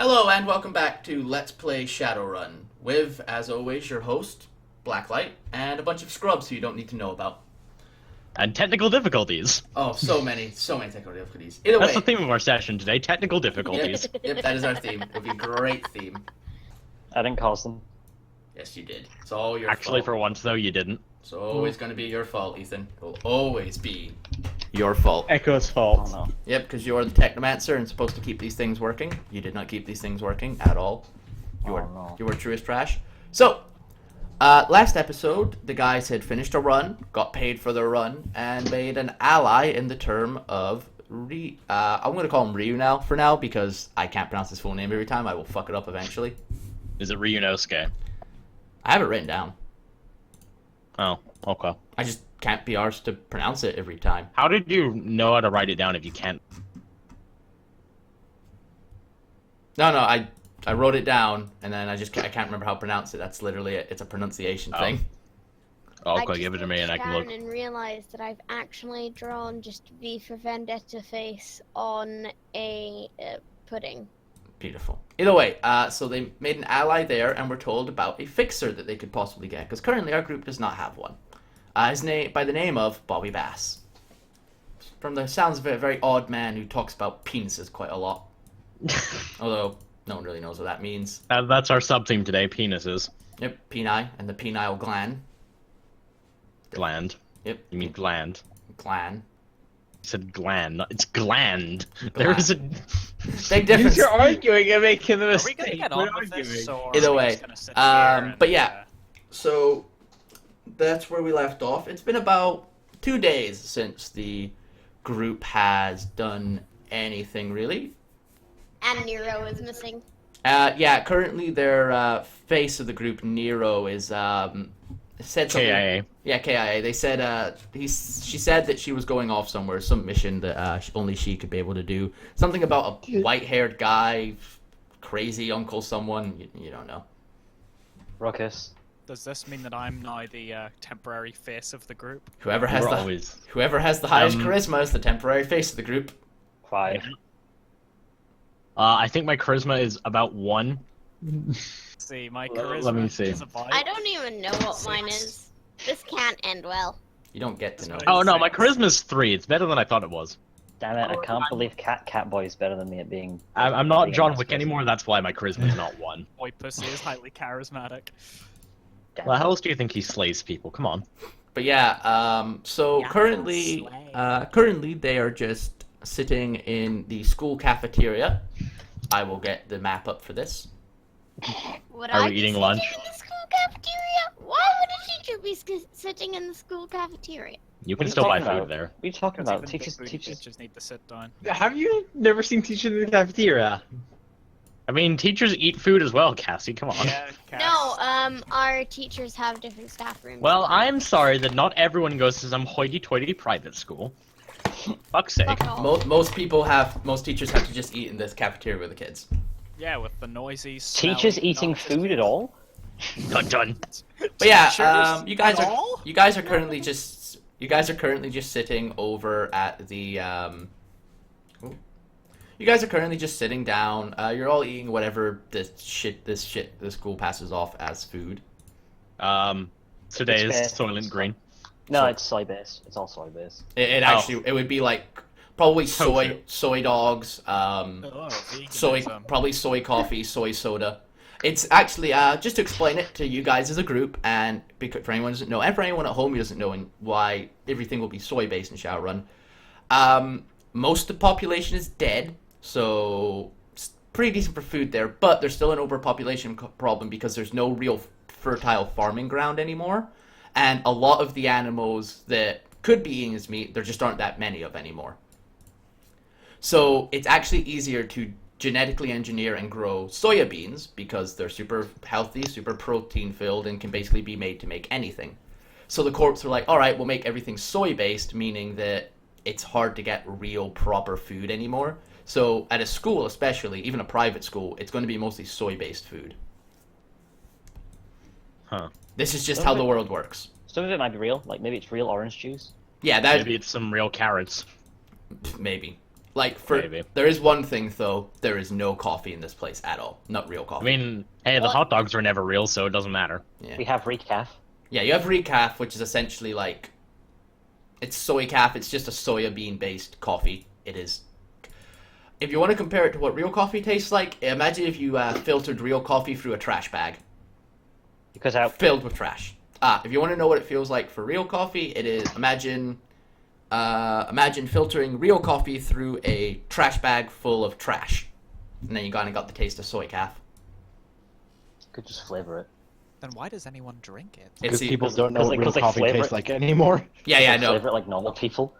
Hello and welcome back to Let's Play Shadowrun with, as always, your host, Blacklight, and a bunch of scrubs who you don't need to know about. And technical difficulties. Oh, so many technical difficulties. Either That's way. the theme of our session today, technical difficulties. Yep, that is our theme. It'll be a great theme. I didn't cause them. Yes, you did. It's all your Actually, fault. for once, though, you didn't. It's always going to be your fault, Ethan. It will always be your fault. Echo's Oh fault. no. Yep, because you're the technomancer and supposed to keep these things working. You did not keep these things working at all. You were, no. you were truest trash. So, last episode, the guys had finished a run, got paid for their run, and made an ally in the term of I'm going to call him Ryu now, for now, because I can't pronounce his full name every time. I will fuck it up eventually. Is it Ryunosuke? I have it written down. Oh, okay. I just can't be arsed to pronounce it every time. How did you know how to write it down if you can't? No, I wrote it down, and then I can't remember how to pronounce it. That's literally it. It's a pronunciation thing. Oh, I okay, just give it to me and I can looked look. down and realised that I've actually drawn just V for Vendetta face on a pudding. Beautiful. Either way, so they made an ally there, and were told about a fixer that they could possibly get, because currently our group does not have one. His name, by the name of Bobby Bass. From the sounds of it, a very odd man who talks about penises quite a lot. Although, no one really knows what that means. That's our sub-theme today, penises. Yep, peni, and the penile gland. Gland. Yep. You mean gland. Gland. You said gland, it's gland. There is a... Big difference. You're arguing and making the Are we mistake. gonna get We're on with arguing. this, or Either are we way, just gonna sit here and, but yeah. So, that's where we left off. It's been about 2 days since the group has done anything, really. And Nero is missing. Yeah, currently their face of the group, Nero, is said something. KIA. Yeah, KIA. They said she said that she was going off somewhere, some mission that only she could be able to do. Something about a white-haired guy, crazy uncle, someone. You don't know. Ruckus. Does this mean that I'm now the temporary face of the group? Whoever has We're the always... highest charisma is the temporary face of the group. 5. I think my charisma is about 1. See, my Let charisma me see. is about... I don't even know what mine is. This can't end well. You don't get to know. Oh no, my charisma is 3. It's better than I thought it was. Damn it! I can't believe Catboy is better than me at being. I'm not being John a Wick person. anymore, that's why my charisma is not 1. Boy pussy is highly charismatic. Damn Well, it. how else do you think he slays people? Come on. But yeah, so Yeah, currently, slay. currently they are just sitting in the school cafeteria. I will get the map up for this. Would Are I we be eating sitting lunch? in the school cafeteria? Why would a teacher be sitting in the school cafeteria? You What can are you still buy talking food about? there. What are you talking Because about? even big Teachers, booty teachers. bitches need to sit down. Have you never seen teachers in the cafeteria? I mean, teachers eat food as well, Cassie, come on. Yeah, Cass. No, our teachers have different staff rooms. Well, I'm sorry that not everyone goes to some hoity-toity private school. Fuck's sake. Fuck off. Most teachers have to just eat in this cafeteria with the kids. Yeah, with the noisy, Teachers smelly, eating noxious food at all? Dun dun. But yeah, Teachers you guys at are all? currently just sitting over at the You guys are currently just sitting down. You're all eating whatever this school passes off as food. Today It's is fair. Soylent Green. No, So- it's soy based. It's all soy based. It Oh. actually it would be like probably Tofu. soy dogs, Oh, veganism. probably soy coffee, soy soda. It's actually just to explain it to you guys as a group, and because for anyone who doesn't know, and for anyone at home who doesn't know why everything will be soy based in Shadowrun, most of the population is dead, so it's pretty decent for food there. But there's still an overpopulation problem because there's no real fertile farming ground anymore, and a lot of the animals that could be eating as meat, there just aren't that many of anymore. So it's actually easier to genetically engineer and grow soya beans because they're super healthy, super protein filled, and can basically be made to make anything. So the corps were like, all right, we'll make everything soy based, meaning that it's hard to get real proper food anymore. So at a school especially, even a private school, it's going to be mostly soy based food. Huh. This is just how the world works. Some of it might be real. Like maybe it's real orange juice. Yeah, that Maybe it's some real carrots. maybe. Like, Maybe. there is one thing, though. There is no coffee in this place at all. Not real I coffee. mean, hey, the What? hot dogs were never real, so it doesn't matter. We have recaf. Yeah, you have recaf, which is essentially like... It's soy calf. It's just a soya bean-based coffee. It is... If you want to compare it to what real coffee tastes like, imagine if you filtered real coffee through a trash bag. Because I Filled with trash. If you want to know what it feels like for real coffee, it is... Imagine filtering real coffee through a trash bag full of trash. And then you kind of got the taste of soy calf. could just flavor it. Then why does anyone drink it? It's Because people don't know because what they- real because they coffee flavor tastes it. like anymore. Yeah, no. Flavor it like normal people.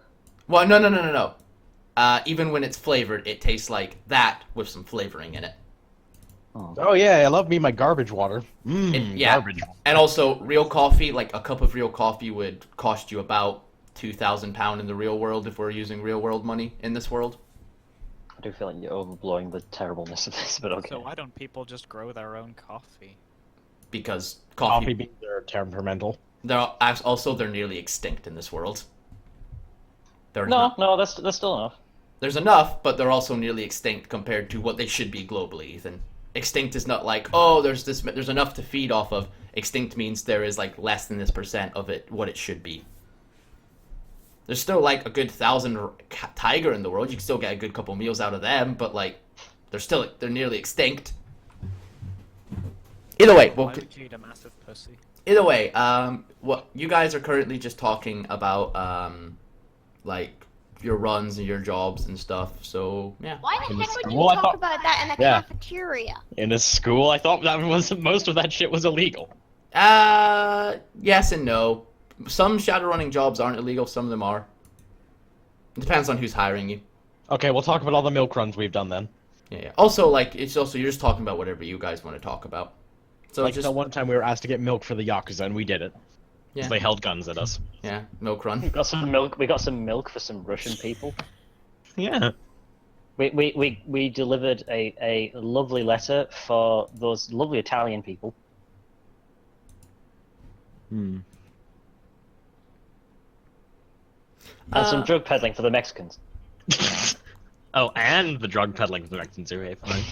Well, no. Even when it's flavored, it tastes like that with some flavoring in it. Oh yeah, I love me my garbage water. Yeah. Garbage. And also, real coffee, like a cup of real coffee would cost you about £2,000 in the real world if we're using real world money in this world. I do feel like you're overblowing the terribleness of this, but okay. So why don't people just grow their own coffee? Because Coffee coffee, beans are temperamental. they're nearly extinct in this world. They're No, not. no, that's still enough. There's enough, but they're also nearly extinct compared to what they should be globally, Ethan. Extinct is not like, oh, there's enough to feed off of. Extinct means there is like less than this % of it, what it should be. There's still like a good 1,000 tiger in the world. You can still get a good couple meals out of them, but like, they're nearly extinct. Either way, Why would you eat a massive pussy? what you guys are currently just talking about, like your runs and your jobs and stuff. So yeah. Why the In the heck would school, you I talk thought- about that in a Yeah. cafeteria? In a school, I thought that was most of that shit was illegal. Yes and no. Some shadowrunning jobs aren't illegal. Some of them are. It depends on who's hiring you. Okay, we'll talk about all the milk runs we've done then. Yeah. Also, like you're just talking about whatever you guys want to talk about. So Like just the one time we were asked to get milk for the Yakuza, and we did it. yeah, They held guns at us. yeah, milk run. We got some milk. We got some milk for some Russian people. Yeah. We delivered a lovely letter for those lovely Italian people. And some drug peddling for the Mexicans. Oh, and the drug peddling for the Mexicans. Okay, fine.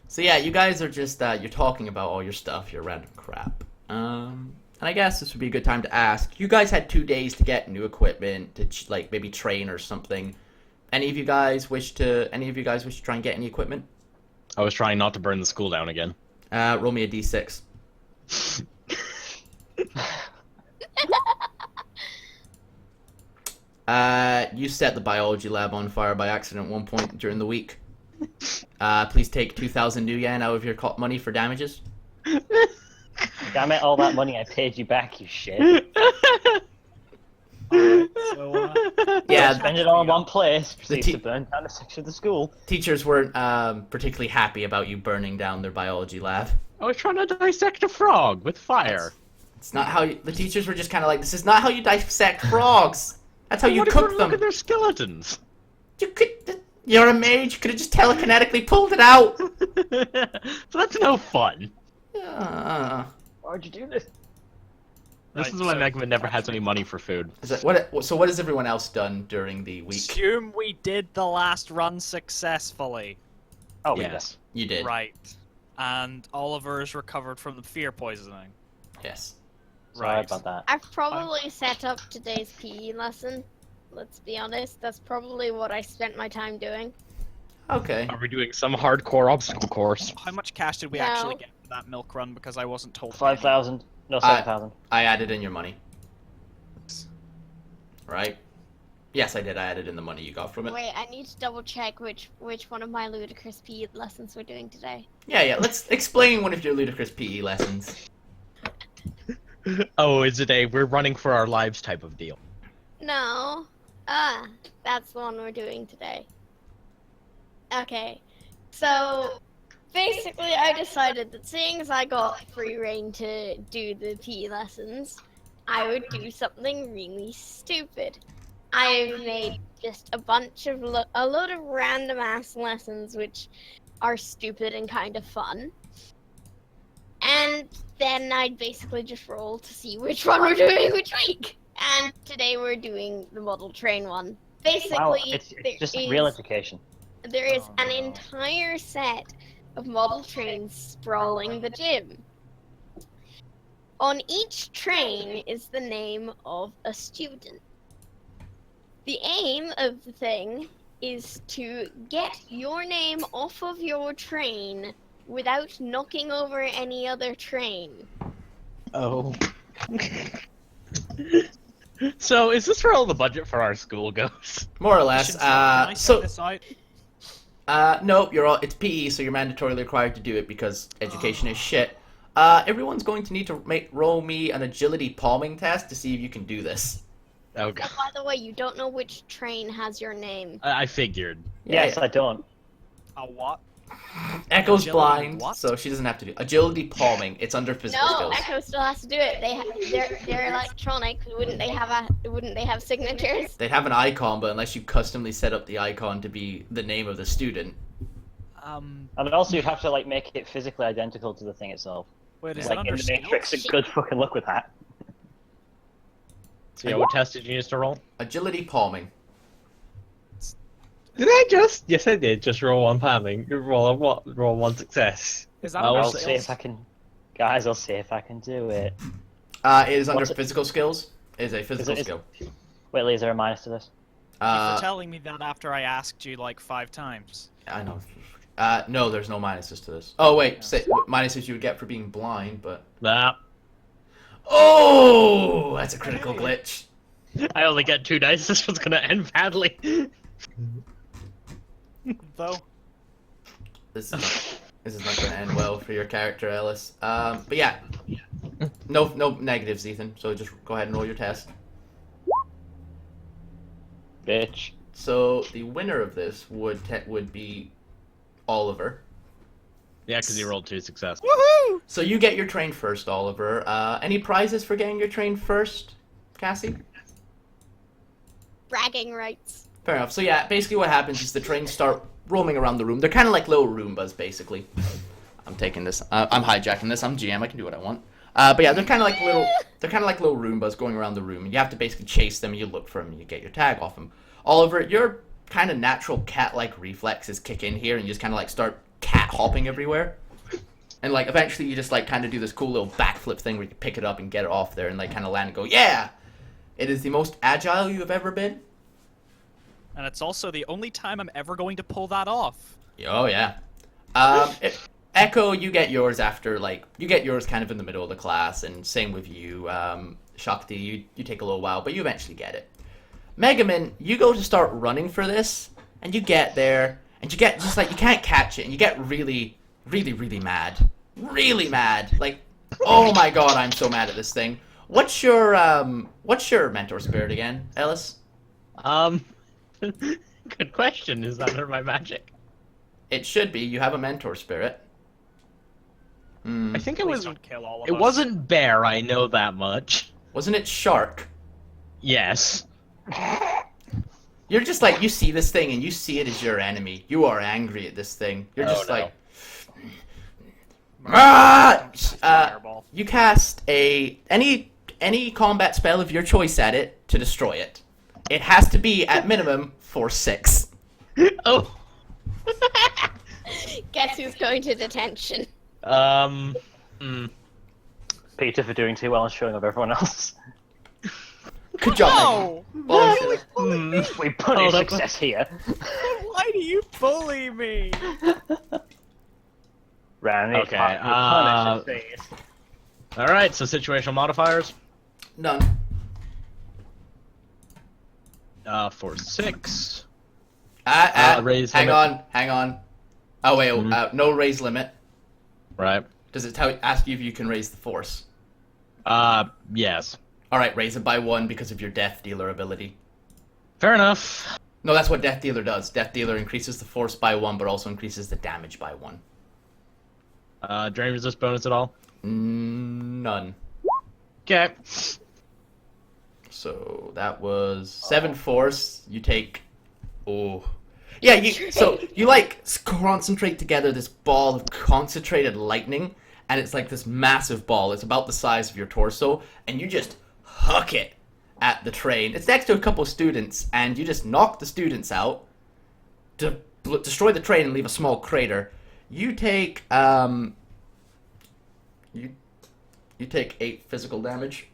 So yeah, you guys are just you're talking about all your stuff, your random crap. And I guess this would be a good time to ask. You guys had 2 days to get new equipment to like maybe train or something. Any of you guys wish to try and get any equipment? I was trying not to burn the school down again. Roll me a d6. You set the biology lab on fire by accident at one point during the week. Please take 2,000 new yen out of your money for damages. Damn it! All that money I paid you back, you shit. So, Yeah, Spend it all in one place. Proceed te- to burn down a section of the school. teachers weren't particularly happy about you burning down their biology lab. I was trying to dissect a frog with fire. It's not how the teachers were just kind of like, this is not how you dissect frogs. That's how you What if cook we them. Look at their skeletons. You're a mage. You could have just telekinetically pulled it out. So that's no fun. Why'd you do this? This Right, is why so- Megman never has any money for food. So what has everyone else done during the week? assume we did the last run successfully. Oh, Yes. You did. Right. And Oliver's recovered from the fear poisoning. Yes. Sorry Right. about that. I've probably set up today's PE lesson. Let's be honest, that's probably what I spent my time doing. Okay. Are we doing some hardcore obstacle course? How much cash did we No. actually get for that milk run? Because I wasn't told. 5,000. No, 7,000. I added in your money. Right? Yes, I did. I added in the money you got from it. Wait, I need to double check which one of my ludicrous PE lessons we're doing today. Yeah. Let's explain one of your ludicrous PE lessons. Oh, is it a we're running for our lives type of deal? No. That's the one we're doing today. Okay. So, basically I decided that seeing as I got free reign to do the PE lessons, I would do something really stupid. I've made just a bunch of a load of random ass lessons which are stupid and kind of fun. And then I'd basically just roll to see which one we're doing which week. And today we're doing the model train one. basically Wow, it's there just is- real education. there is Oh, an no. entire set of model trains sprawling the gym. On each train is the name of a student. The aim of the thing is to get your name off of your train without knocking over any other train. Oh. So, is this where all the budget for our school goes? More or less. Can I check So, this out? nope, it's PE, so you're mandatorily required to do it because education is shit. Everyone's going to need to roll me an agility palming test to see if you can do this. Oh god. By the way, you don't know which train has your name. I figured. Yes, I don't. A what? Echo's Agility blind, what? so she doesn't have to do agility palming. It's under physical No, skills. Echo still has to do it. They're electronic. Wouldn't they have signatures? They'd have an icon, but unless you customly set up the icon to be the name of the student, Um, And also, you'd have to like make it physically identical to the thing itself. wait, is it Like under in the Matrix, skills? and good fucking luck with that. So, yeah, what test did you use to roll? agility palming. Did I just? Yes, I did. Just roll one palming. Roll one success. Is that I'll under I'll see skills? if I can. Guys, I'll see if I can do it. It is under What's it- physical skills. It is a physical is- skill. Wait, Lee, is there a minus to this? Thank you for telling me that after I asked you like 5 times. I know. No, there's no minuses to this. Oh wait, minuses you would get for being blind, but Nah. oh, that's a critical glitch. I only get 2 dice. This one's gonna end badly. Though, This is not going to end well for your character, Ellis. But yeah, no negatives, Ethan. So just go ahead and roll your test. Bitch. So the winner of this would be Oliver. Yeah, because you rolled 2 success. So you get your train first, Oliver. Any prizes for getting your train first, Cassie? Bragging rights. Fair enough. So yeah, basically what happens is the trains start roaming around the room. They're kind of like little Roombas, basically. I'm taking this. I'm hijacking this. I'm GM. I can do what I want. But yeah, they're kind of like little. They're kind of like little Roombas going around the room, and you have to basically chase them. You look for them, and you get your tag off them. Oliver, your kind of natural cat-like reflexes kick in here, and you just kind of like start cat hopping everywhere. And like eventually, you just like kind of do this cool little backflip thing where you pick it up and get it off there, and like kind of land and go, yeah. It is the most agile you have ever been. and it's also the only time I'm ever going to pull that off. Oh yeah. Echo, you get yours after you get yours kind of in the middle of the class, and same with you. Shakti, you take a little while, but you eventually get it. Megaman, you go to start running for this, and you get there, and you get just like you can't catch it, and you get really, really, really mad, really mad. Like, oh my god, I'm so mad at this thing. What's your mentor spirit again, Ellis? Good question. Is that under my magic? It should be. You have a mentor spirit. I think it Please was. don't kill all of It us. wasn't bear. I know that much. Wasn't it shark? Yes. You're just like, you see this thing and you see it as your enemy. You are angry at this thing. You're Oh, just no. like, ah! Fireball. You cast any combat spell of your choice at it to destroy it. It has to be at minimum for 6. Oh. Guess who's going to detention? Peter for doing too well and showing off everyone else. Good job. Megan. No! Bullshit. We punish Hold up. success here. Why do you bully me? Randy, Okay, punish success. All right. So situational modifiers. None. For 6. Raise hang limit. on. Oh wait, no raise limit. Right. Does it ask you if you can raise the force? Yes. Alright, raise it by 1 because of your Death Dealer ability. Fair enough. No, that's what Death Dealer does. Death Dealer increases the force by 1, but also increases the damage by 1. Drain resist bonus at all? None. Okay. So that was 7 force. You take. Oh. Yeah, you like concentrate together this ball of concentrated lightning, and it's like this massive ball. It's about the size of your torso, and you just huck it at the train. It's next to a couple students, and you just knock the students out to destroy the train and leave a small crater. You take you take 8 physical damage.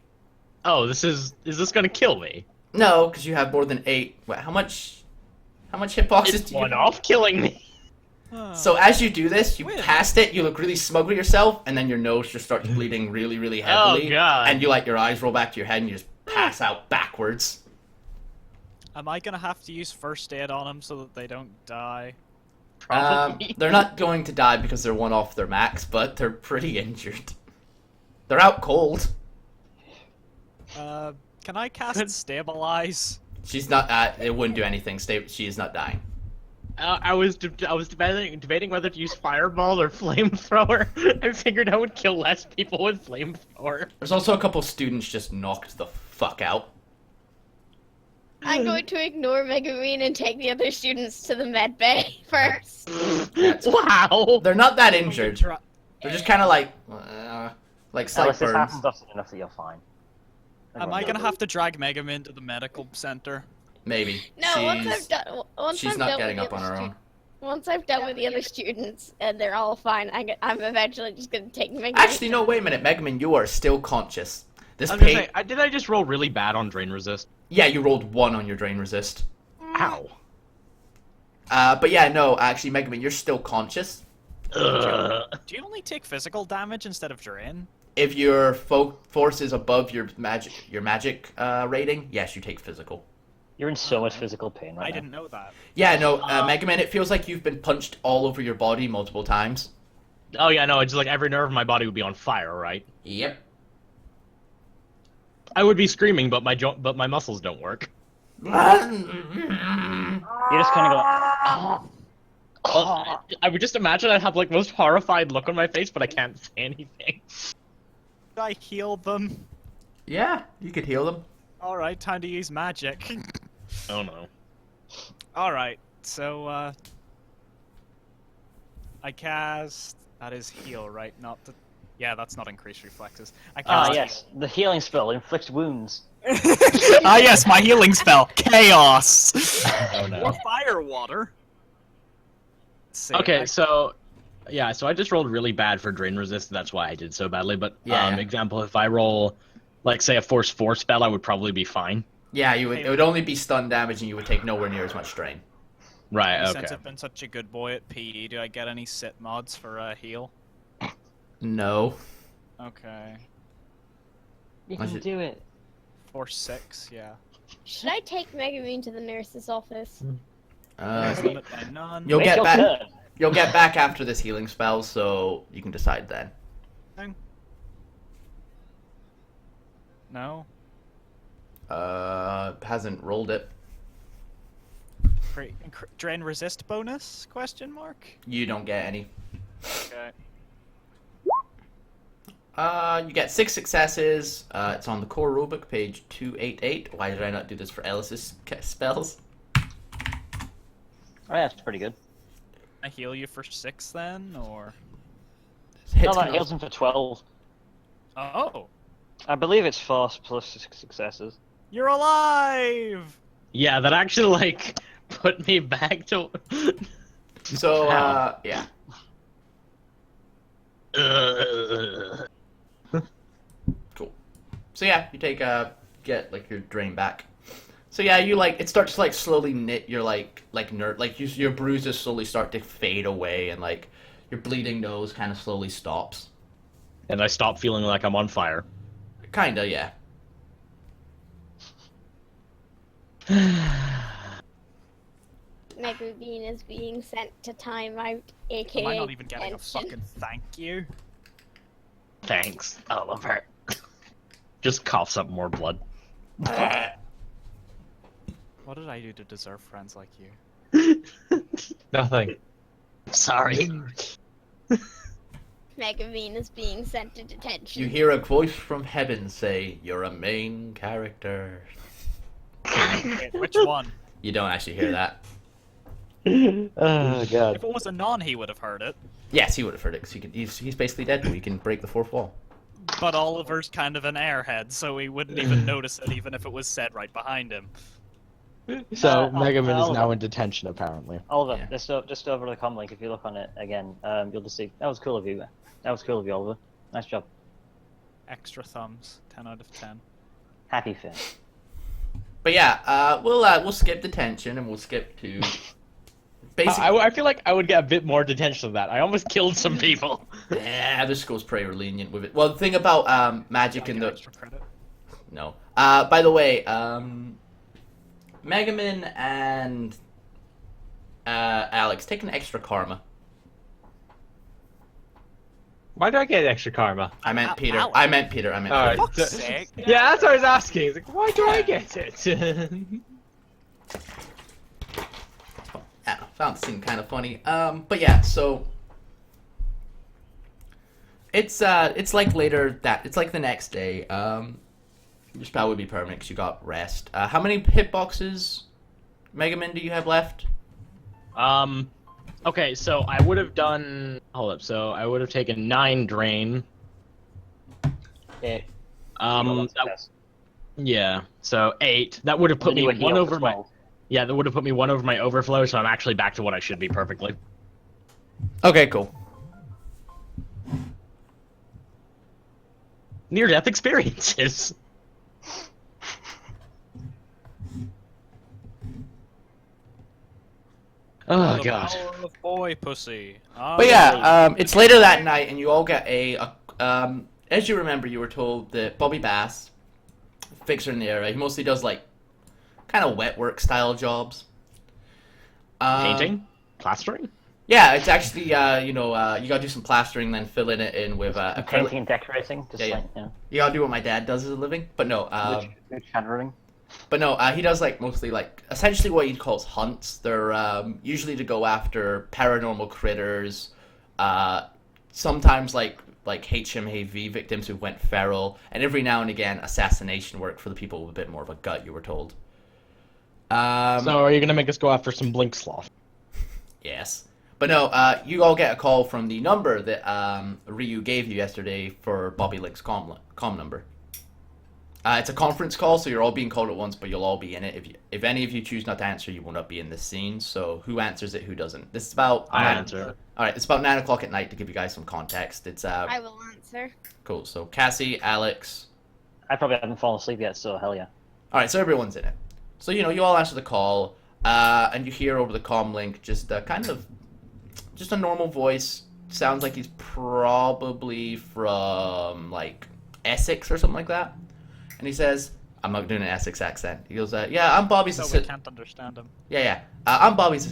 Oh, is this gonna kill me? No, because you have more than 8. Wait, how much hitboxes It's do you one have? off killing me. So as you do this, you Wait. cast it, you look really smug with yourself, and then your nose just starts bleeding really, really heavily. Oh, God. And you like your eyes roll back to your head and you just pass out backwards. Am I gonna have to use first aid on them so that they don't die? Probably. They're not going to die because they're 1 off their max, but they're pretty injured. They're out cold. Can I cast stabilize? She's not. It wouldn't do anything. She is not dying. I was debating whether to use fireball or flamethrower. I figured I would kill less people with flamethrower. There's also a couple students just knocked the fuck out. I'm going to ignore Megumin and take the other students to the med bay first. Wow. They're not that injured. Dra- They're just kind of like slight Unless this burns. happens often enough that you're fine. Am I gonna have to drag Megumin to the medical center? Maybe. No, once I've done, once She's I'm not done getting with up the on her other own. Once I've dealt with the other students and they're all fine, I'm eventually just gonna take Megumin. Actually, no. Wait a minute, Megaman. You are still conscious. This I was gonna pain. say, did I just roll really bad on drain resist? Yeah, you rolled 1 on your drain resist. Ow. But yeah, no. Actually, Megaman, you're still conscious. Ugh. Do you only take physical damage instead of drain? If your force is above your magic rating, yes, you take physical. You're in so much physical pain right I now. didn't know that. Yeah, no, Mega Man, it feels like you've been punched all over your body multiple times. Oh yeah, no, it's like every nerve in my body would be on fire, right? Yep. I would be screaming, but my muscles don't work. You're just kind of going. Well, I would just imagine I'd have like most horrified look on my face, but I can't say anything. I healed them. Yeah, you could heal them. Alright, time to use magic. Oh no. Alright, so, I cast... That is heal, right? Not the... Yeah, that's not increased reflexes. I Ah, cast yes. The healing spell inflicts wounds. Ah, yes, my healing spell. Chaos! Oh no. Or fire water. Let's see, Okay, so yeah, so I just rolled really bad for drain resist. That's why I did so badly. But Yeah. example, if I roll, like say a force 4 spell, I would probably be fine. Yeah, you would. It would only be stun damage, and you would take nowhere near as much strain. Right. Since Okay. I've been such a good boy at PE, do I get any sit mods for heal? No. Okay. You I can should- do it. Force 6, yeah. Should I take Megumin to the nurse's office? Limit by none. You'll Make get your back. turn. You'll get back after this healing spell, so you can decide then. No? Hasn't rolled it. Drain resist bonus? Question mark? You don't get any. Okay. You get 6 successes. It's on the core rulebook, page 288. Why did I not do this for Ellis's spells? Oh, yeah, that's pretty good. I heal you for 6 then, or? Hits No, that heals him for 12. Oh! I believe it's force plus 6 successes. You're alive! Yeah, that actually like put me back to. So, yeah. Cool. So yeah, you take get like your drain back. So yeah, you like it starts to like slowly knit your your bruises slowly start to fade away, and like your bleeding nose kind of slowly stops. And I stop feeling like I'm on fire. Kinda, yeah. Megumin is being sent to timeout, aka Am I not even getting a detention. fucking thank you? Thanks, Oliver. Just coughs up more blood. What did I do to deserve friends like you? Nothing. Sorry. Megumin is being sent to detention. You hear a voice from heaven say, "You're a main character." Wait, which one? You don't actually hear that. Oh, God. If it was a non, he would have heard it. Yes, he would have heard it because he's basically dead. He can break the fourth wall. But Oliver's kind of an airhead, so he wouldn't even notice it, even if it was said right behind him. So Mega Man is Oliver. now in detention, apparently. Oliver, Yeah. just over the comm link, if you look on it again, you'll just see. That was cool of you. That was cool of you, Oliver. Nice job. Extra thumbs, 10 out of 10. Happy Finn. But yeah, we'll skip detention and we'll skip to basically. I feel like I would get a bit more detention than that. I almost killed some people. Yeah, this school's pretty lenient with it. Well, the thing about magic in the Extra credit. no. By the way, Megaman and Alex, take an extra karma. Why do I get extra karma? I meant Peter. Alex. I meant Peter. I meant Alright. Peter. Fuck's sake. Yeah, that's what I was asking. It's like, why do I get it? I found it seemed kind of funny. But yeah, so it's like later that it's like the next day. Your spell would be permanent because you got rest. How many hitboxes, Megaman, do you have left? Okay, so I would have done. Hold up. So I would have taken 9 drain. Yeah. That- yeah. So 8. That would have put Then you me would heal one for over my. 12. Yeah, that would have put me one over my overflow. So I'm actually back to what I should be perfectly. Okay, cool. Near-death experiences. Oh The god. power of boy pussy. But yeah, it's later that night, and you all get as you remember, you were told that Bobby Bass, fixer in the area, he mostly does like kind of wet work style jobs. Painting, plastering. Yeah, it's actually you gotta do some plastering, then filling it in with acrylic. Painting and decorating, just Yeah, like, you know, You gotta do what my dad does as a living, but no, good shadowing. he does like mostly like essentially what he calls hunts. They're usually to go after paranormal critters, sometimes like HMAV victims who went feral, and every now and again assassination work for the people with a bit more of a gut. You were told. So are you gonna make us go after some blink sloth? Yes. But no, you all get a call from the number that Ryu gave you yesterday for Bobby Link's comm number. It's a conference call, so you're all being called at once, but you'll all be in it. If any of you choose not to answer, you will not be in this scene. So who answers it, who doesn't? This is about... I answer. All right, it's about 9 o'clock at night to give you guys some context. It's I will answer. cool. So Cassie, Alex... I probably haven't fallen asleep yet, so hell yeah. All right, so everyone's in it. So, you all answer the call, and you hear over the comm link just kind of... just a normal voice. Sounds like he's probably from, like, Essex or something like that. And he says, I'm not doing an Essex accent. He goes, yeah, I'm Bobby's So we assistant. can't understand him. Yeah. I'm Bobby's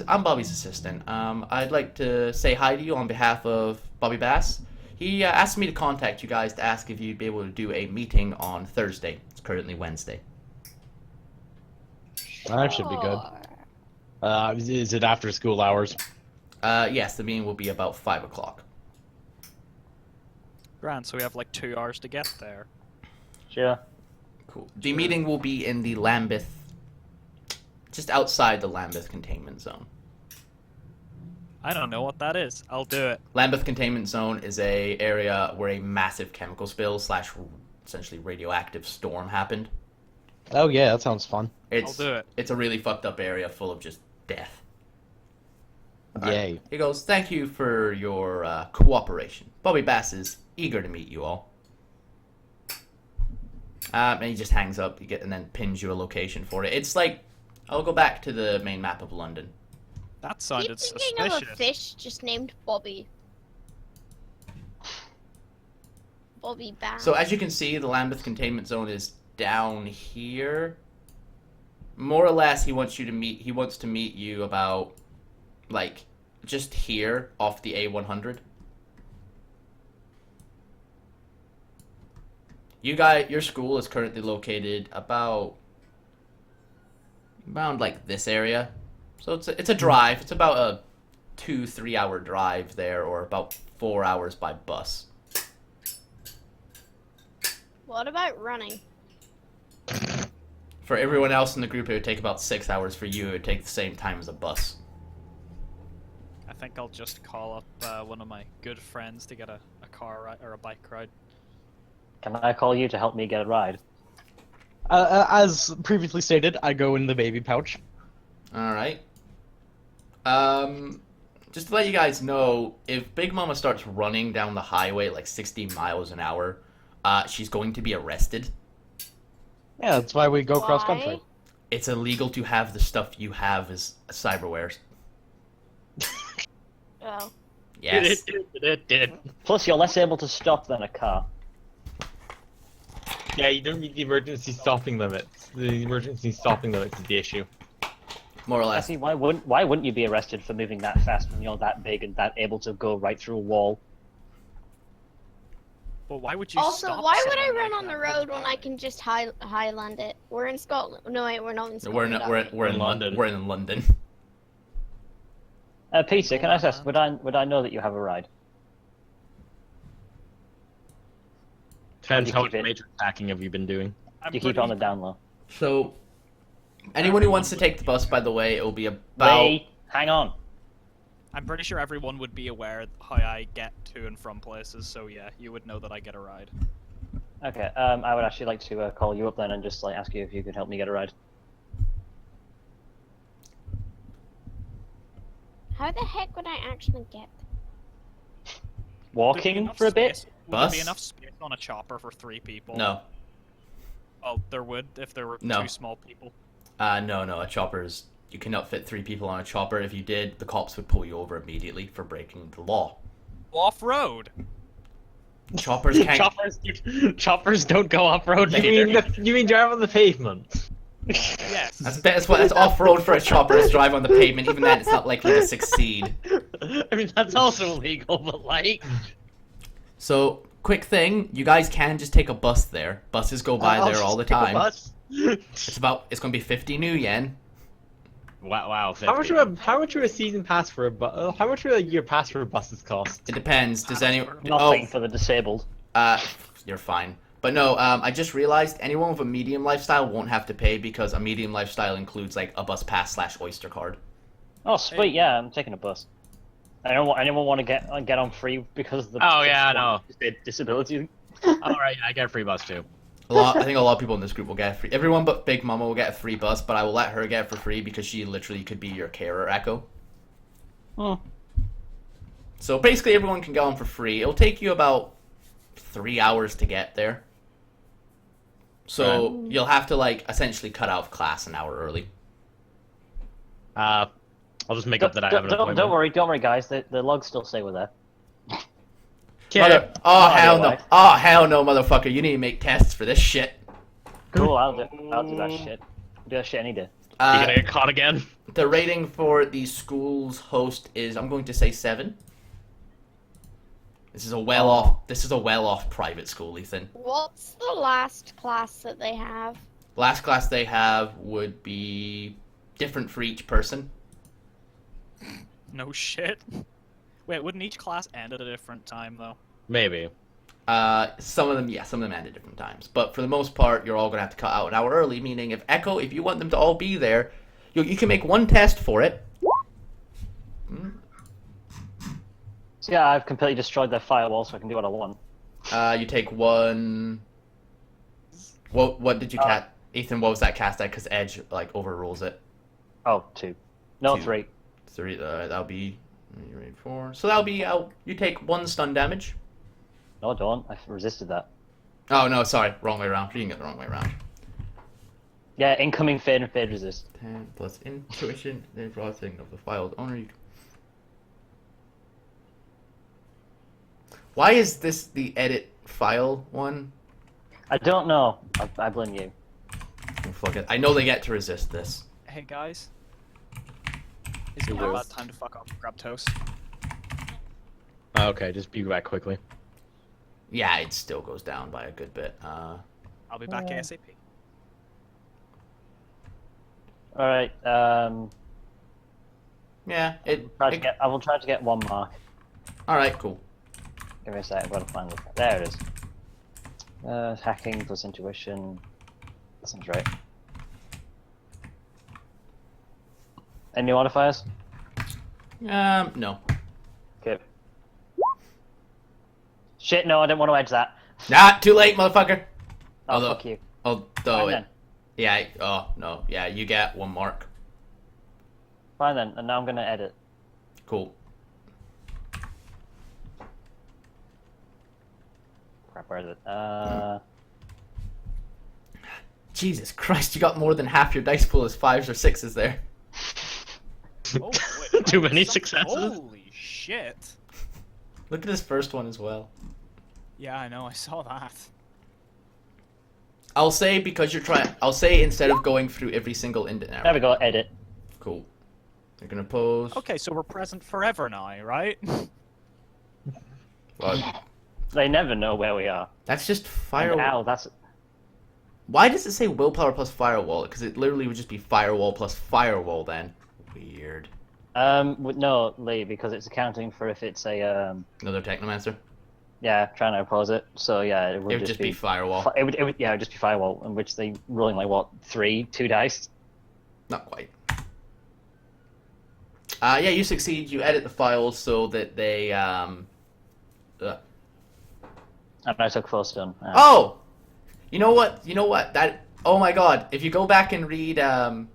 assistant. I'd like to say hi to you on behalf of Bobby Bass. He asked me to contact you guys to ask if you'd be able to do a meeting on Thursday. It's currently Wednesday. That should be good. Or- Is it after school hours? Yes, the meeting will be about 5 o'clock. Grand, so we have like 2 hours to get there. Sure. Cool. The meeting will be in the Lambeth, just outside the Lambeth containment zone. I don't know what that is. I'll do it. Lambeth containment zone is a area where a massive chemical spill / essentially radioactive storm happened. Oh yeah, that sounds fun. It's, I'll do it. It's a really fucked up area full of just death. Yay. He goes, thank you for your cooperation. Bobby Bass is eager to meet you all. And he just hangs up and then pins you a location for it. It's like, I'll go back to the main map of London. That Keep sounded thinking of a suspicious. fish just named Bobby. Bobby Bass. So as you can see, the Lambeth containment zone is down here. More or less, he wants to meet you about, like, just here off the A100. Your school is currently located about like this area. So it's a drive. It's about a 2-3 hour drive there, or about 4 hours by bus. What about running? For everyone else in the group, it would take about 6 hours. For you, it would take the same time as a bus. I think I'll just call up one of my good friends to get a car ride or a bike ride. Can I call you to help me get a ride? As previously stated, I go in the baby pouch. All right. Just to let you guys know, if Big Mama starts running down the highway at like 60 miles an hour, she's going to be arrested. Yeah, that's why we go cross country. Why? It's illegal to have the stuff you have as cyberware. Oh. Yes. Did. Plus, you're less able to stop than a car. Yeah, you don't need the emergency stopping limits. The emergency stopping limits is the issue. More or I less. see. Why wouldn't you be arrested for moving that fast when you're that big and that able to go right through a wall? Well, why would you Also, stop why would I someone run like on the that? road when I can just highland it? We're in Scotland. No, wait, we're not in Scotland. We're not. We're in London. London. We're in London. Peter, can I ask? Would I know that you have a ride? Depends You how keep much it- major attacking have you been doing. I'm Do you keep it on the down low? So, anyone who wants to take the bus, by the way, it will be about. Wait, hang on. I'm pretty sure everyone would be aware how I get to and from places, so yeah, you would know that I get a ride. Okay, I would actually like to call you up then and just like ask you if you could help me get a ride. How the heck would I actually get? Would there be Walking enough for a bit? space- Would there be Bus? enough space on a chopper for 3 people? No. Oh, there would if there were No. 2 small people. No. A chopper's. You cannot fit 3 people on a chopper. If you did, the cops would pull you over immediately for breaking the law. Off road. Choppers can't. Choppers don't go off road. You mean drive on the pavement? Yes. That's off road for a chopper is drive on the pavement. Even then, it's not likely to succeed. I mean, that's also illegal, but like. So, quick thing, you guys can just take a bus there. Buses go by there all the time. It's going to be 50 new yen. Wow. How much would a season pass for a bus? How much would a year pass for a buses cost? It depends. Does anyone? Nothing for the disabled. You're fine. But no, I just realized anyone with a medium lifestyle won't have to pay because a medium lifestyle includes like a bus pass / Oyster card. Oh, sweet, yeah, I'm taking a bus. I don't want anyone want to get on free because of the. Oh, yeah, I know. Disability. Alright, I get a free bus too. I think a lot of people in this group will get a free. Everyone but Big Mama will get a free bus, but I will let her get it for free because she literally could be your carer, Echo. Hmm. So basically, everyone can go on for free. It'll take you about 3 hours to get there. So you'll have to like essentially cut out of class an hour early. I'll just make up that I have an appointment. Don't worry, guys. The logs still say we're there. Oh hell no! why. Oh hell no, motherfucker! You need to make tests for this shit. Cool, I'll do that shit. Do that shit any day. You gonna get caught again? The rating for the school's host is, I'm going to say 7. This is a well-off private school, Ethan. What's the last class that they have? Last class they have would be different for each person. No shit. Wait, wouldn't each class end at a different time though? Maybe. Some of them end at different times. But for the most part, you're all going to have to cut out an hour early, meaning if you want them to all be there, you can make one test for it. So yeah, I've completely destroyed their firewall, so I can do what I want. You take one... What did you cast? Ethan, what was that cast at? Because Edge, like, overrules it. Oh, 2. No, 2. 3. 3, that'll be... 4. So that'll be... you take 1 stun damage. No, don't. I resisted that. Oh, no, sorry. Wrong way around. Reading it the wrong way around. Yeah, incoming fade and fade resist. 10 plus intuition, then processing of the file's owner. Why is this the edit file one? I don't know. I blame you. Oh, fuck it. I know they get to resist this. Hey guys. Is it about time to fuck off and grab toast? Okay, just be back quickly. Yeah, it still goes down by a good bit. I'll be back ASAP. Alright, Yeah, I will try to get 1 mark. Alright, cool. Give me a sec, I've got to find it. There it is. Hacking plus intuition. That sounds right. Any modifiers? No. Okay. Shit, no, I didn't want to edge that. Nah, too late, motherfucker. Oh, Although- fuck you. Although Fine it, then. yeah. Oh no, yeah. You get 1 mark. Fine then, and now I'm gonna edit. Cool. Crap, where is it? Jesus Christ, you got more than half your dice pool as 5s or 6s there. Oh, wait, Too many so- successes. Holy shit. Look at this first one as well. Yeah, I know, I saw that. I'll say because you're trying. I'll say instead of going through every single indent There arrow. we go, edit. Cool. You're gonna pose. Okay, so we're present forever now, right? Well, They never know where we are. that's just And, firewall. ow, that's... Why does it say willpower plus firewall? Because it literally would just be firewall plus firewall then. Weird. No, Lee, because it's accounting for if it's a, Another technomancer. yeah, trying to oppose it. So, yeah, it It would would just be firewall. It would, yeah, it would just be firewall, in which they rolling like what, 2 dice? Not quite. Yeah, you succeed. You edit the files so that they. And I took 4 stone. Oh, you know what? You know what? That. Oh my God! If you go back and read. Mm-hmm.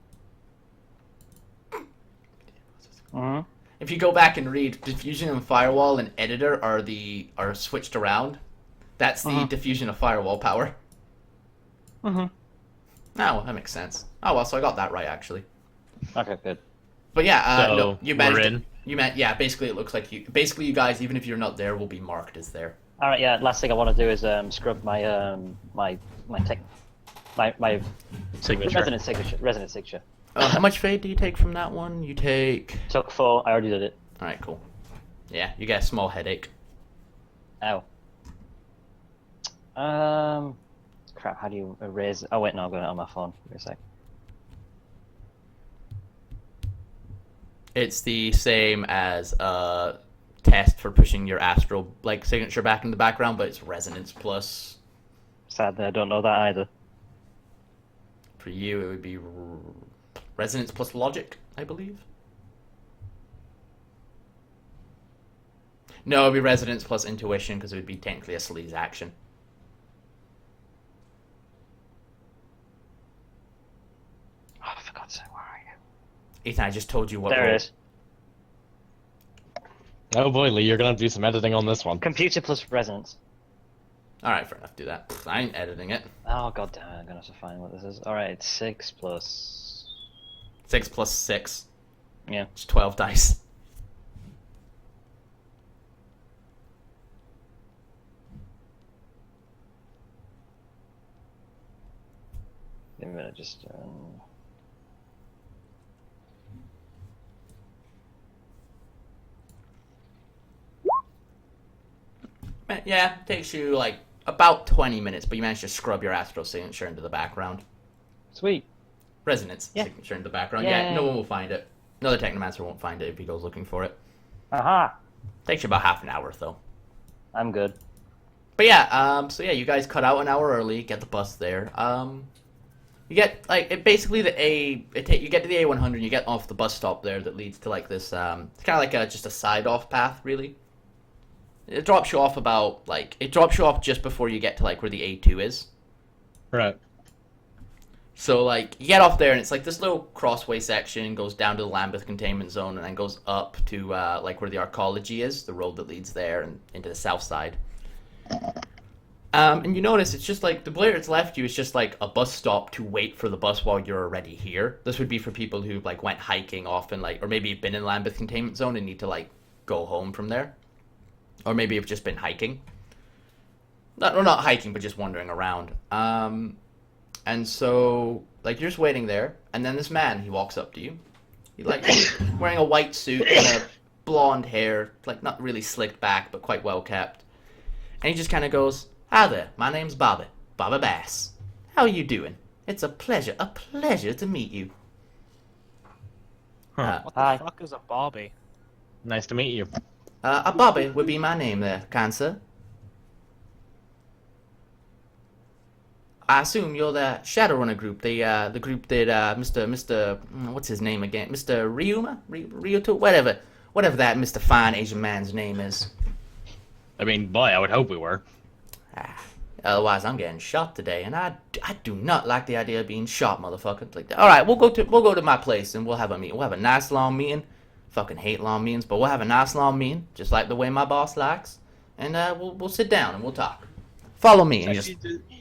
If you go back and read, diffusion and firewall and editor are switched around. That's the diffusion of firewall power. Mm-hmm. Oh, that makes sense. Oh well, so I got that right actually. Okay, good. But yeah, So, no, you we're managed. in. You meant yeah. Basically, it looks like you. Basically, you guys, even if you're not there, will be marked as there. All right, yeah. Last thing I want to do is scrub my my Signature. resident signature. Resident signature. How much fade do you take from that one? You take. Took 4. I already did it. All right, cool. Yeah, you get a small headache. Ow. Crap. How do you erase? Oh wait, no, I'm going it on my phone. Give me a sec. It's the same as a test for pushing your astral signature back in the background, but it's resonance plus. Sadly, I don't know that either. For you, it would be resonance plus logic, I believe. No, it would be resonance plus intuition because it would be technically a sleaze action. Oh, for God's sake, where are you? Ethan, I just told you what. There roll. it is. Oh boy, Lee, you're gonna have to do some editing on this one. Computer plus resonance. All right, fair enough. Do that. I ain't editing it. Oh god damn it, I'm gonna have to find what this is. Alright, it's 6 plus... 6 plus 6. Yeah. It's 12 dice. Give me a minute, just... Yeah, it takes you like about 20 minutes, but you managed to scrub your astral signature into the background. Sweet. Resonance Yeah. signature into the background. Yeah, no Yay. one will find it. Another technomancer won't find it if he goes looking for it. Aha! Takes you about half an hour though. I'm good. But yeah, so yeah, you guys cut out an hour early, get the bus there. You get like it basically you get to the A100, you get off the bus stop there that leads to like this. It's kind of like just a side off path really. It drops you off just before you get to like where the A2 is. Right. So like you get off there and it's like this little crossway section goes down to the Lambeth containment zone and then goes up to like where the arcology is, the road that leads there and into the south side. And you notice it's just like the where it's left you is just like a bus stop to wait for the bus while you're already here. This would be for people who like went hiking off and like, or maybe have been in Lambeth containment zone and need to like go home from there, or maybe have just been hiking. Not hiking, but just wandering around. And so like you're just waiting there, and then this man he walks up to you. He like wearing a white suit, kind of blonde hair, like not really slicked back, but quite well kept. And he just kind of goes, "Hi there, my name's Bobby Bass. How are you doing? It's a pleasure to meet you." What the Hi. fuck is a Bobby? Nice to meet you. A Bobby would be my name there, kind sir. I assume you're the Shadowrunner group, the group that Mr. What's his name again? Mr. Ryuto, whatever that Mr. Fine Asian man's name is. I mean, boy, I would hope we were. Otherwise, I'm getting shot today, and I do not like the idea of being shot, motherfucker. Like, all right, we'll go to my place and we'll have a meeting. We'll have a nice long meeting. Fucking hate long meetings, but we'll have a nice long meeting, just like the way my boss likes, and we'll sit down and we'll talk. Follow me. And just,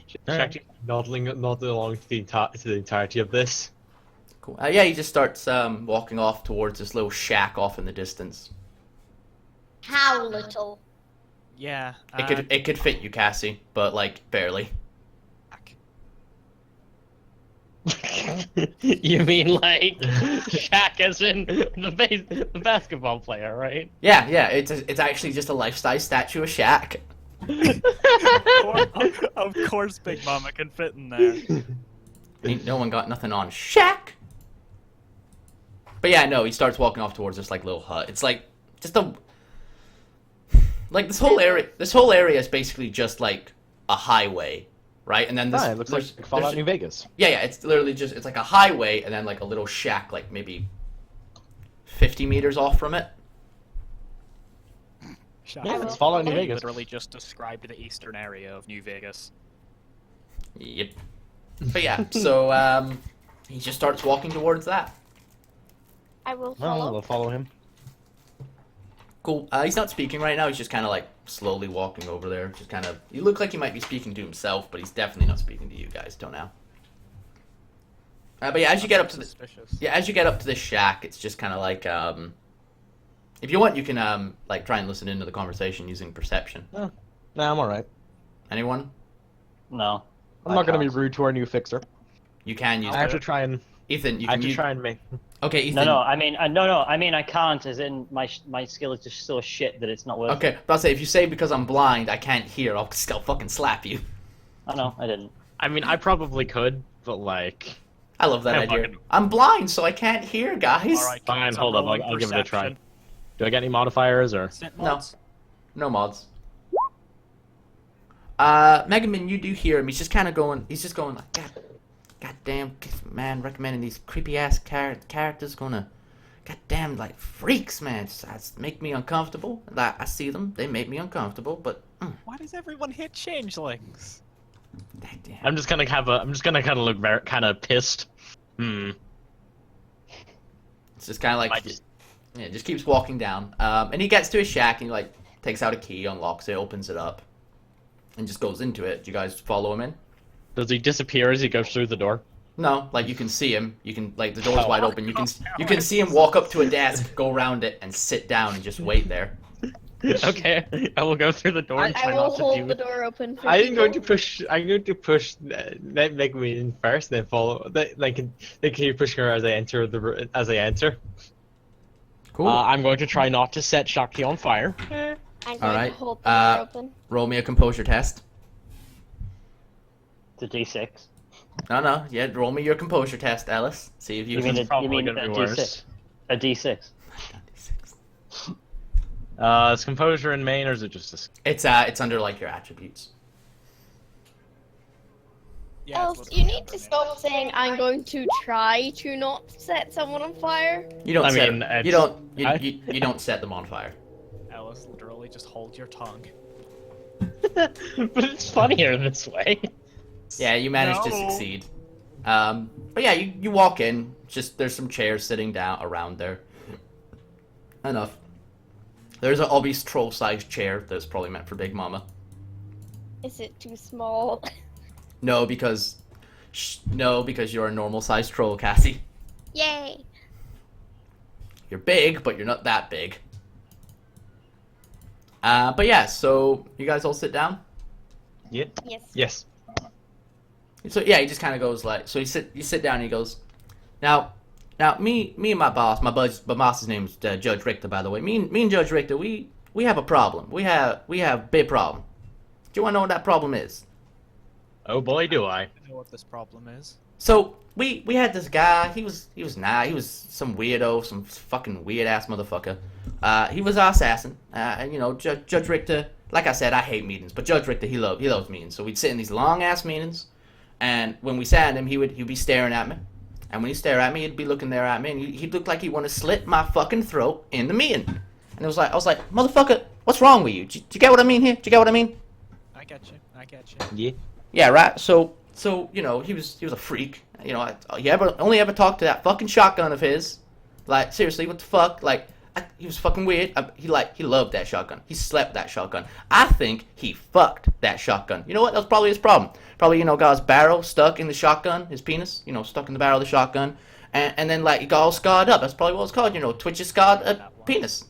She's actually nodding along to the entirety of this. cool. Yeah, he just starts walking off towards this little shack off in the distance. How little? Yeah. It could fit you, Cassie, but like barely. You mean like Shaq as in the basketball player, right? Yeah, it's actually just a life-size statue of Shaq. Of course, Big Mama can fit in there. Ain't no one got nothing on Shaq. But yeah, no, he starts walking off towards this like little hut. It's like just a like this whole area. This whole area is basically just like a highway, right? And then this it looks like Fallout New Vegas. Yeah, it's literally just it's like a highway and then like a little shack, like maybe 50 meters off from it. Yeah, it's Fallout New Vegas. Literally just described the eastern area of New Vegas. Yep. But yeah, so he just starts walking towards that. I will Well, follow. we'll follow him. Cool. He's not speaking right now. He's just kind of like slowly walking over there. Just kind of. You look like he might be speaking to himself, but he's definitely not speaking to you guys till now. But yeah, as you get up to this shack, it's just kind of like if you want, you can like try and listen into the conversation using perception. Nah, I'm alright. Anyone? No. I'm not gonna be rude to our new fixer. You can use. I have to try and Ethan, you I can have to use. try and make. Okay, Ethan. No. I mean, I can't. As in, my skill is just so shit that it's not worth. Okay, but I'll say if you say because I'm blind, I can't hear, I'll still fucking slap you. I know. I didn't. I mean, I probably could, but like, I love that Yeah, idea. fucking- I'm blind, so I can't hear, guys. Alright, Fine, so hold up, roll I'll give it a try. perception. Do I get any modifiers or? Sent No. mods. No mods. Megaman, you do hear him. He's just kind of going. He's just going like, God damn, man, recommending these creepy ass characters gonna, goddamn, like freaks, man. Just make me uncomfortable. Like, I see them, they make me uncomfortable. But Why does everyone hit changelings? damn. I'm just gonna kind of look very kind of pissed. It's just kind of like, I just- yeah, just keeps walking down. And he gets to his shack and he like takes out a key, unlocks it, opens it up, and just goes into it. Do you guys follow him in? Does he disappear as he goes through the door? No, like you can see him. You can like the door's Oh. wide open. You can see him walk up to a desk, go around it, and sit down and just wait there. Okay, I will go through the door and I try will not to hold do the door open for I'm people. going to push. I'm going to push. Make me in first, then follow. They can keep pushing her as I enter as I enter. Cool. I'm going to try not to set Shakti on fire. I'm going Alright, to hold the door open. Roll me a composure test. It's a D6. No, yeah, roll me your composure test, Ellis. See if you, You mean can. you mean a gonna be D6? worse. A D6. Is composure in main or is it just a... It's under like your attributes. Yeah, Else, it's you literally need to stop saying I'm going to try to not set someone on fire. You don't. I set, mean, you it's- don't. I- You don't set them on fire. Ellis, literally just hold your tongue. But it's funnier this way. Yeah, you managed to No. succeed. But yeah, you walk in. Just there's some chairs sitting down around there. Enough. There's an obvious troll-sized chair that's probably meant for Big Mama. Is it too small? No, because you're a normal-sized troll, Cassie. Yay! You're big, but you're not that big. But yeah, so you guys all sit down. Yeah. Yes. Yes. So yeah, he just kind of goes like, so you sit down and he goes, now me and my boss's name is Judge Richter, by the way. Me and Judge Richter, we have a problem. We have a big problem. Do you want to know what that problem is? Oh boy, do I. I know what this problem is. So we had this guy. He was some weirdo, some fucking weird ass motherfucker. He was our assassin. And you know, Judge Richter. Like I said, I hate meetings, but Judge Richter, he loves meetings. So we'd sit in these long ass meetings, and when we sat in him, he'd be staring at me, and when he'd stare at me, he'd be looking there at me, and he'd look like he wanted to slit my fucking throat in the meeting. And I was like, motherfucker, what's wrong with you? Do you get what I mean here? Do you get what I mean? I get you. I get you. Yeah. Yeah, right. So you know, he was a freak. You know, he only ever talked to that fucking shotgun of his. Like, seriously, what the fuck? Like, he was fucking weird. He loved that shotgun. He slept that shotgun. I think he fucked that shotgun. You know what? That was probably his problem. Probably, you know, got his barrel stuck in the shotgun, his penis, you know, stuck in the barrel of the shotgun, and then like he got all scarred up. That's probably what it's called. You know, twitches scarred penis.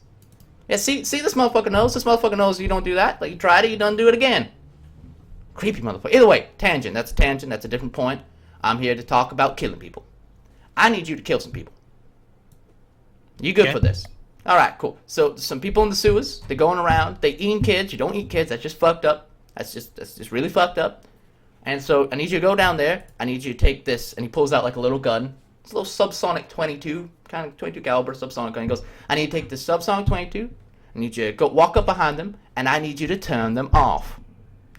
Yeah, see, this motherfucker knows. This motherfucker knows you don't do that. Like, you tried it, you don't do it again. Creepy motherfucker. Either way, tangent. That's a tangent. That's a different point. I'm here to talk about killing people. I need you to kill some people. You good for this? All right, cool. So some people in the sewers, they're going around. They eating kids. You don't eat kids. That's just fucked up. That's just really fucked up. And so I need you to go down there. I need you to take this. And he pulls out like a little gun. It's a little subsonic 22, kind of 22 caliber subsonic gun. He goes, I need to take this subsonic 22. I need you to go walk up behind them, and I need you to turn them off.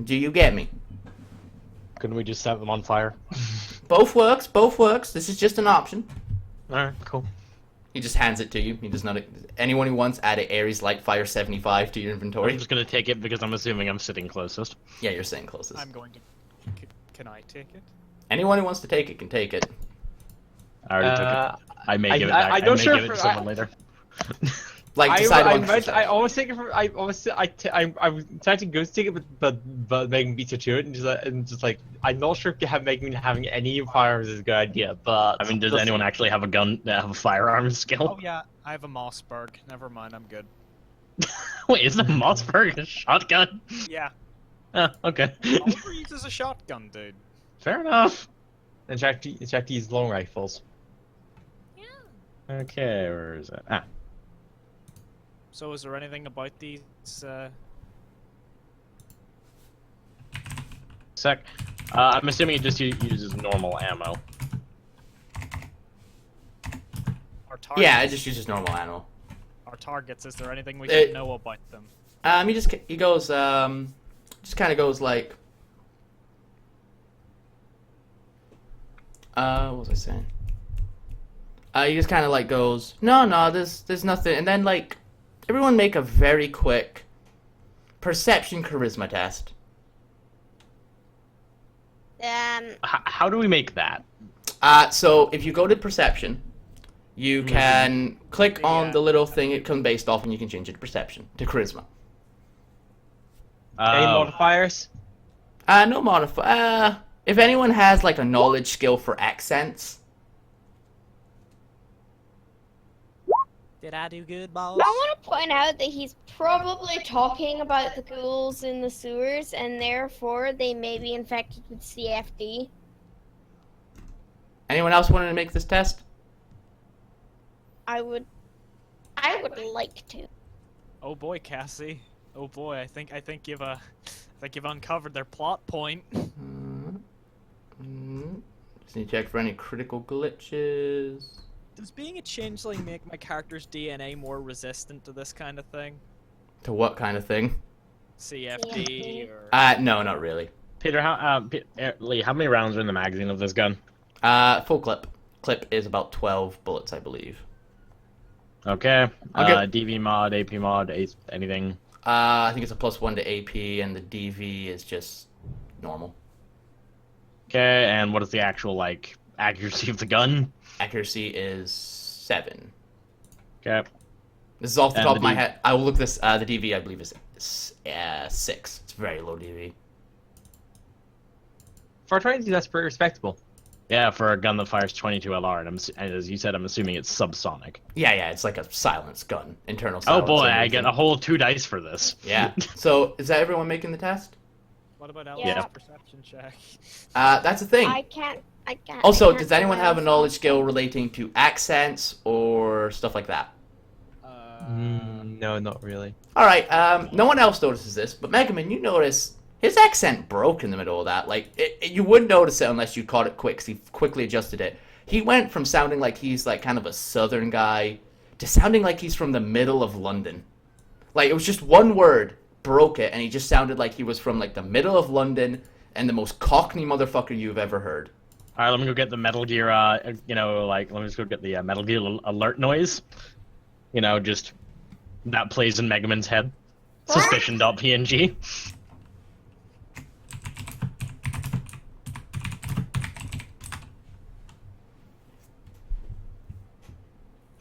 Do you get me? Couldn't we just set them on fire? Both works. Both works. This is just an option. Alright, cool. He just hands it to you. He does not. Anyone who wants, add a Ares Light Fire 75 to your inventory. I'm just gonna take it because I'm assuming I'm sitting closest. Yeah, you're sitting closest. I'm going to. Can I take it? Anyone who wants to take it can take it. I already took it. I may give it back. I don't may sure give it to someone later. Like, decide amongst I yourselves. almost take it from. I was trying to ghost take it, but Megan beats her to it, and just like I'm not sure if Megan having any firearms is a good idea. But I mean, does anyone actually have a gun, have a firearm skill? Oh yeah, I have a Mossberg. Never mind, I'm good. Wait, isn't a Mossberg a shotgun? Yeah. Okay. Oliver uses a shotgun, dude. Fair enough. and try to use long rifles. Okay, where is it? Ah. So is there anything about these, Sec. I'm assuming it just uses normal ammo. our targets? Yeah, it just uses normal ammo. Our targets, is there anything we should know about them? He goes, just kind of goes like, what was I saying? He just kind of like goes, no, there's nothing, and then like, everyone make a very quick perception charisma test. How do we make that? So if you go to perception, you can click on the little thing it comes based off, and you can change it to perception to charisma. Any modifiers? No modifier. If anyone has like a knowledge skill for accents, Did I do good, boss? I want to point out that he's probably talking about the ghouls in the sewers, and therefore they may be infected with CFD. anyone else wanting to make this test? I would like to. Oh boy, Cassie. Oh boy, I think you've uncovered their plot point. Just need to check for any critical glitches. Does being a changeling make my character's DNA more resistant to this kind of thing? To what kind of thing? CFD or... No, not really. Peter, Lee, how many rounds are in the magazine of this gun? Full clip. Clip is about 12 bullets, I believe. Okay. Okay. DV mod, AP mod, anything? I think it's a +1 to AP, and the DV is just normal. Okay, and what is the actual, like, accuracy of the gun? Accuracy is 7. Okay. This is off the And top the of my D- head. I will look this. The DV, I believe, is 6. It's very low DV. For 20, that's pretty respectable. Yeah, for a gun that fires 22 LR, and as you said, I'm assuming it's subsonic. Yeah, it's like a silence gun, internal Oh silence. boy, and I get everything. a whole 2 dice for this. Yeah. So, is that everyone making the test? What about Yeah. Alice's perception check? That's the thing. I can't. Also, I can't does anyone do have a myself. knowledge skill relating to accents or stuff like that? No, not really. Alright, no one else notices this, but Megaman, you notice his accent broke in the middle of that. Like, you wouldn't notice it unless you caught it quick, 'cause he quickly adjusted it. He went from sounding like he's, like, kind of a southern guy to sounding like he's from the middle of London. Like, it was just one word, broke it, and he just sounded like he was from, like, the middle of London and the most cockney motherfucker you've ever heard. Alright, let me go get the Metal Gear, let me just go get the Metal Gear alert noise. Just, that plays in Megaman's head. Suspicion.png.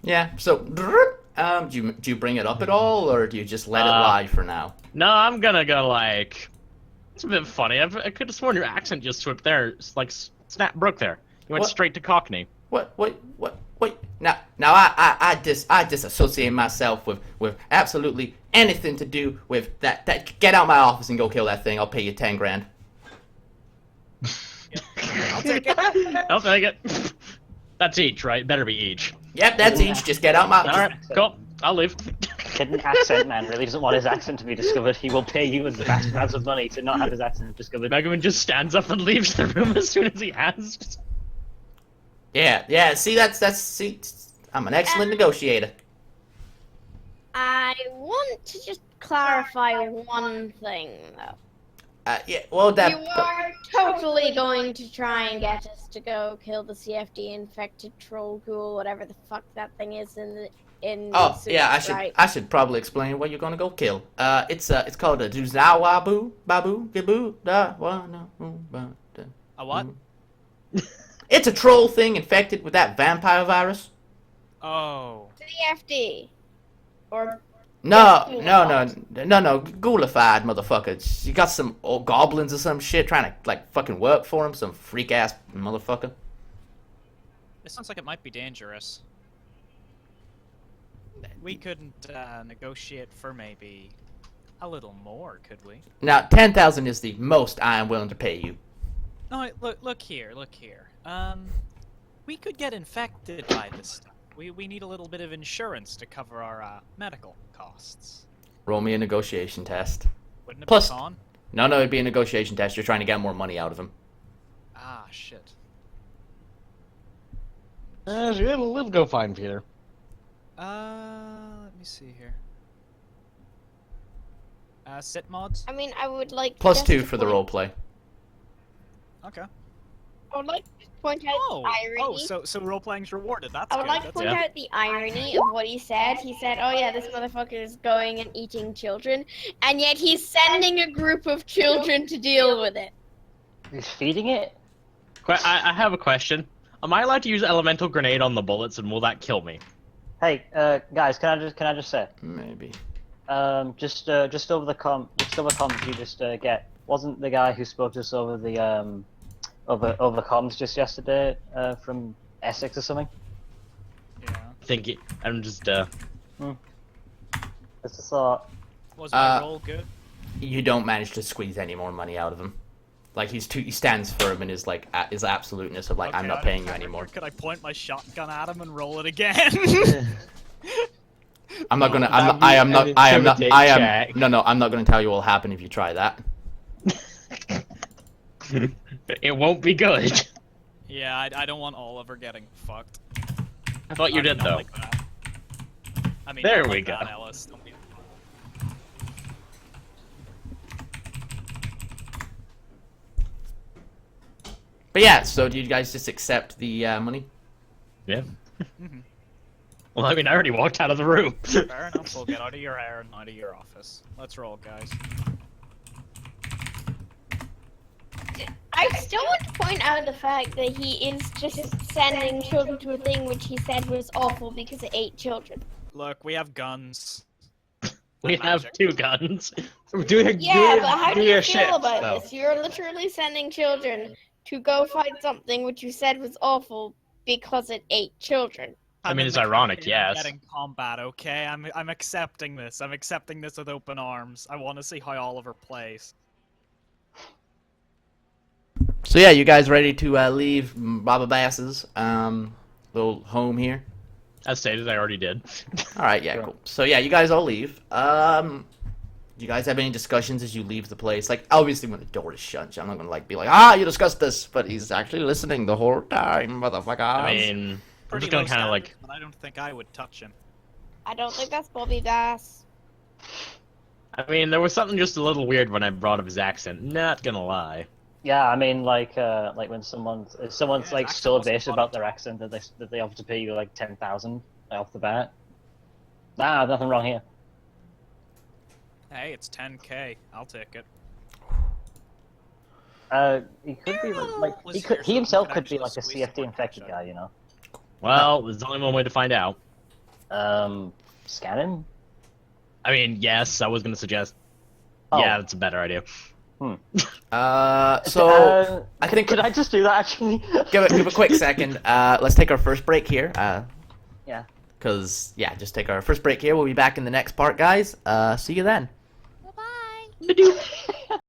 Yeah. So, do you bring it up at all, or do you just let it lie for now? No, I'm gonna go like. It's a bit funny. I could have sworn your accent just slipped there, like snap broke there. You went What? straight to Cockney. What? Now, I disassociate myself with absolutely anything to do with that. Get out my office and go kill that thing. I'll pay you 10 grand. I'll take it. I'll take it. That's each, right? Better be each. Yep, that's each. Just get out my. All right, cool. I'll leave. Hidden accent man really doesn't want his accent to be discovered. He will pay you vast amounts of money to not have his accent discovered. Megaman just stands up and leaves the room as soon as he asks. Yeah. See, see. I'm an excellent negotiator. I want to just clarify one thing, though. Yeah. Well, that. You are totally going to try and get us to go kill the CFD infected troll ghoul, whatever the fuck that thing is in Oh the yeah, suit, right? I should probably explain what you're gonna go kill. It's called a Duzawabu Babu Gibu Da Wana Ba Da. A what? It's a troll thing infected with that vampire virus. Oh. CFD. Or No, ghoulified motherfucker. You got some old goblins or some shit trying to like fucking work for him, some freak ass motherfucker. It sounds like it might be dangerous. We couldn't negotiate for maybe a little more, could we? Now, 10,000 is the most I am willing to pay you. No, look here. We could get infected by this stuff. We need a little bit of insurance to cover our medical costs. Roll me a negotiation test. Wouldn't it Plus- be fun? No, it'd be a negotiation test. You're trying to get more money out of him. Ah, shit. It'll go fine, Peter. Let me see here. Sit mods? I mean, I would like Plus just 2 to for the point- role play. Okay. I would like to point out the irony. So role-playing's rewarded. That's I would good. like to That's point good. out the irony of what he said. He said, "Oh yeah, this motherfucker is going and eating children," and yet he's sending a group of children to deal with it. He's feeding it. I have a question. Am I allowed to use elemental grenade on the bullets, and will that kill me? Hey, guys, can I just say, Maybe. just over the comms you just get. Wasn't the guy who spoke to us over the over comms just yesterday from Essex or something? Yeah. I'm just Just a thought. Was my role good? You don't manage to squeeze any more money out of him. Like he stands firm in his like his absoluteness of like I'm Okay, not I paying you can't anymore. remember. Could I point my shotgun at him and roll it again? I'm not gonna. That'd be I'm not. an I am not. intimidate I am. check. No. I'm not gonna tell you what'll happen if you try that. it won't be good. Yeah, I don't want Oliver getting fucked. I thought you did Not though. like that. I mean, There not we like go. that, Ellis. Don't be- But yeah. So do you guys just accept the money? Yeah. Mhm. Well, I mean, I already walked out of the room. Fair enough. We'll get out of your hair and out of your office. Let's roll, guys. I still want to point out the fact that he is just sending children to a thing which he said was awful because it ate children. Look, we have guns. We And have magic. 2 guns. Yeah, but how do you feel shit, about though. this? You're literally sending children to go fight something which you said was awful because it ate children. I mean, I'm in it's the ironic, campaign, I'm yes. Getting combat, okay? I'm accepting this. I'm accepting this with open arms. I want to see how Oliver plays. So yeah, you guys ready to leave Baba Bass's little home here? As stated, I already did. All right, yeah, Sure. cool. So yeah, you guys all leave. Do you guys have any discussions as you leave the place? Like, obviously, when the door is shut, I'm not gonna like be like, you discussed this, but he's actually listening the whole time, motherfucker. I mean, I'm Pretty just gonna low kind of like. standards, but I don't think I would touch him. I don't think that's Bobby Bass. I mean, there was something just a little weird when I brought up his accent. Not gonna lie. Yeah, I mean, like when someone's Yeah, like his accent so wasn't basic funny. about their accent that they offer to pay you like 10,000 off the bat. Nah, nothing wrong here. Hey, it's 10K. I'll take it. He could be like Was he here could so he himself we could could be actually like a squeeze some CFD more infected cash guy, you know. Well, there's only one way to find out. Scanning? I mean, yes, I was gonna suggest. Oh. Yeah, that's a better idea. So Uh, I think Could I just do that, actually? give a quick second. Let's take our first break here. Yeah. Cause yeah, just take our first break here. We'll be back in the next part, guys. See you then. Bye bye. Badoo.